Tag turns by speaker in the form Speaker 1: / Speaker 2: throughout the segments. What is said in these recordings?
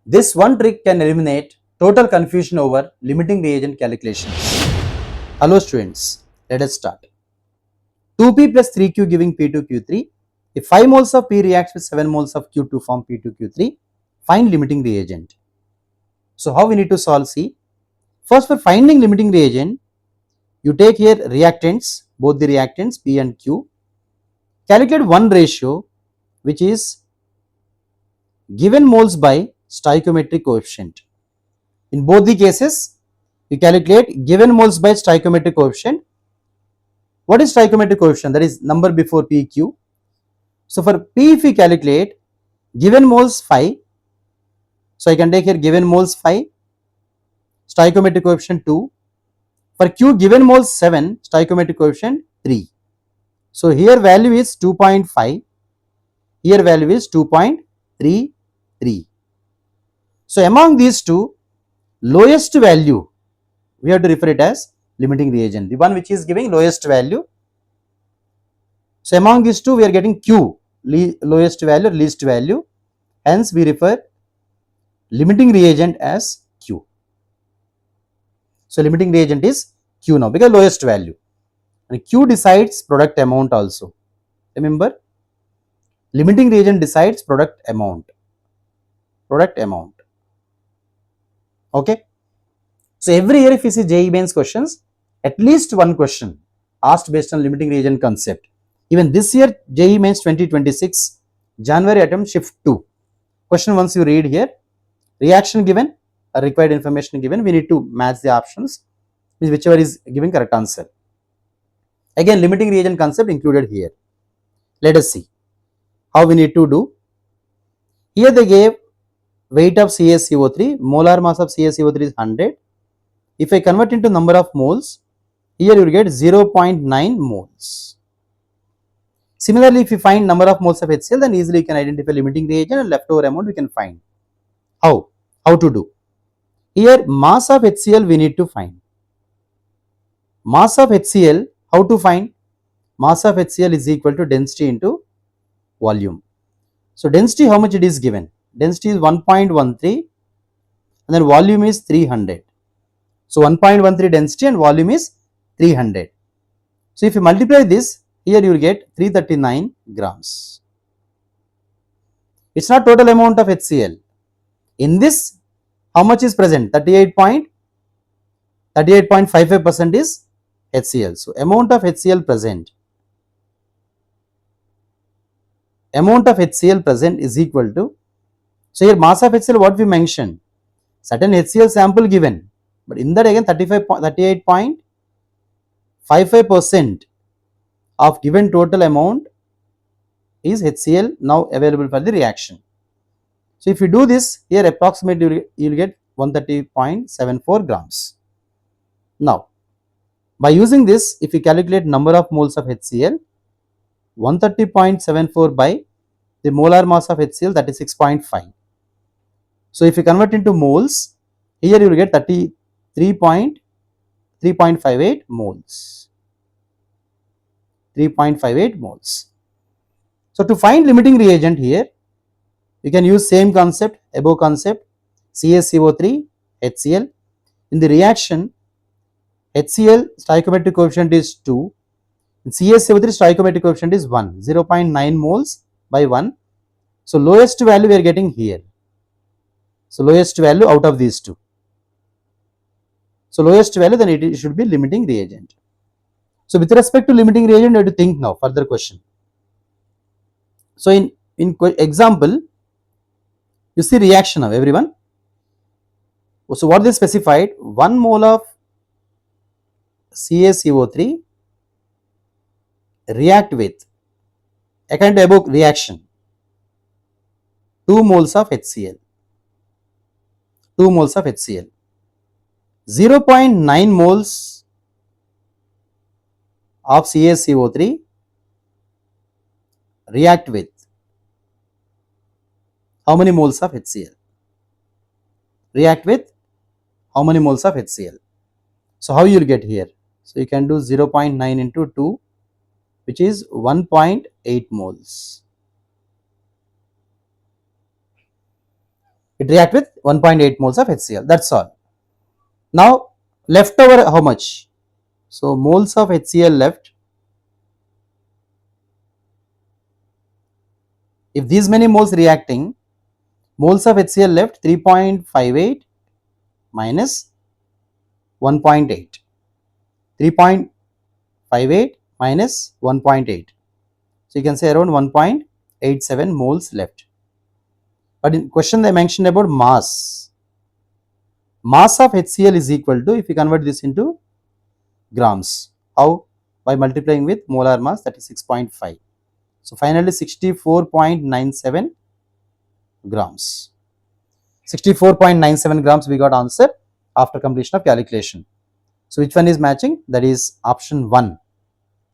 Speaker 1: This one trick can eliminate total confusion over limiting reagent calculations. Hello students, let us start. 2P plus 3Q giving P2Q3. If 5 moles of P reacts with 7 moles of Q to form P2Q3, find limiting reagent. So how we need to solve? See, first for finding limiting reagent, you take here reactants, both the reactants P and Q, calculate one ratio which is given moles by stoichiometric coefficient. In both the cases, you calculate given moles by stoichiometric coefficient. What is stoichiometric coefficient? That is number before PQ. So for P, if we calculate given moles 5, so I can take here given moles 5, stoichiometric coefficient 2. For Q, given moles 7, stoichiometric coefficient 3. So here value is 2.5, here value is 2.33. So among these two, lowest value we have to refer it as limiting reagent, the one which is giving lowest value. So among these two we are getting Q, lowest value, least value, hence we refer limiting reagent as Q. So limiting reagent is Q now because lowest value, and Q decides product amount also. Remember, limiting reagent decides product amount. Okay. So every year if you see JEE Mains questions, at least one question asked based on limiting reagent concept. Even this year JEE Mains 2026 January attempt shift 2. Question once you read here, reaction given, required information given, we need to match the options, means whichever is giving correct answer. Again limiting reagent concept included here. Let us see how we need to do. Here they gave weight of CaCO3, molar mass of CaCO3 is 100. If I convert into number of moles, here you will get 0.9 moles. Similarly, if you find number of moles of HCl, then easily you can identify limiting reagent and leftover amount we can find. How? How to do? Here mass of HCl we need to find. Mass of HCl, how to find? Mass of HCl is equal to density into volume. So density, how much it is given? Density is 1.13 and then volume is 300. So 1.13 density and volume is 300. So if you multiply this, here you will get 339 grams. It's not total amount of HCl. In this, how much is present? 38.55% is HCl. So amount of HCl present. Amount of HCl present is equal to, so here mass of HCl what we mentioned, certain HCl sample given, but in that again 38.55% of given total amount is HCl now available for the reaction. So if you do this, here approximately you will get 130.74 grams. Now by using this, if you calculate number of moles of HCl, 130.74 by the molar mass of HCl, that is 6.5. So if you convert into moles, here you will get 3.58 moles. 3.58 moles. So to find limiting reagent here, you can use same concept, above concept, CaCO3, HCl. In the reaction, HCl stoichiometric coefficient is 2, and CaCO3 stoichiometric coefficient is 1, 0.9 moles by 1. So lowest value we are getting here. So lowest value out of these two. So lowest value, then it should be limiting reagent. So with respect to limiting reagent, you have to think now further question. So in example, you see reaction now everyone. So what they specified, 1 mole of CaCO3 react with, according to above reaction, 2 moles of HCl. 2 moles of HCl. 0.9 moles of CaCO3 react with how many moles of HCl? React with how many moles of HCl? So how you will get here? So you can do 0.9 into 2, which is 1.8 moles. It react with 1.8 moles of HCl. That's all. Now leftover how much? So moles of HCl left. If these many moles reacting, moles of HCl left 3.58 minus 1.8. 3.58 minus 1.8. So you can say around 1.87 moles left. But in question they mentioned about mass. Mass of HCl is equal to, if you convert this into grams, how? By multiplying with molar mass, that is 6.5. So finally 64.97 grams. 64.97 grams we got answer after completion of calculation. So which one is matching? That is option 1.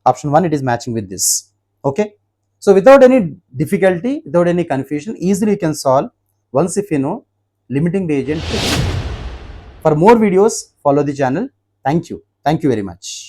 Speaker 1: Option 1, it is matching with this. Okay. So without any difficulty, without any confusion, easily you can solve once if you know limiting reagent trick. For more videos, follow the channel. Thank you. Thank you very much.